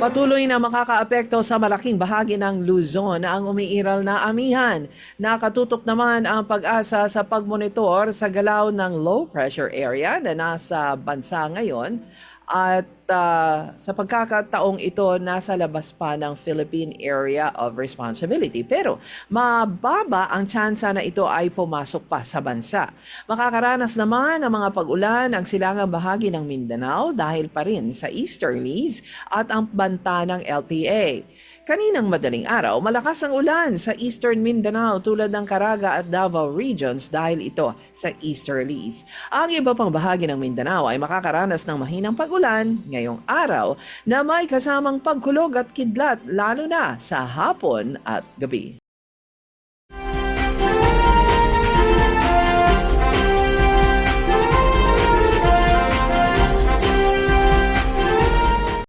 Patuloy na makakaapekto sa malaking bahagi ng Luzon ang umiiral na amihan. Nakatutok naman ang pag-asa sa pagmonitor sa galaw ng low pressure area na nasa bansa ngayon at sa pagkakataong ito nasa labas pa ng Philippine Area of Responsibility. Pero mababa ang tsansa na ito ay pumasok pa sa bansa. Makakaranas naman ng mga pag-ulan ang silangang bahagi ng Mindanao dahil pa rin sa easterlies at ang banta ng LPA. Kaninang madaling araw, malakas ang ulan sa Eastern Mindanao tulad ng Caraga at Davao regions dahil ito sa easterlies. Ang iba pang bahagi ng Mindanao ay makakaranas ng mahinang pag-ulan ngayong araw na may kasamang pagkulog at kidlat lalo na sa hapon at gabi.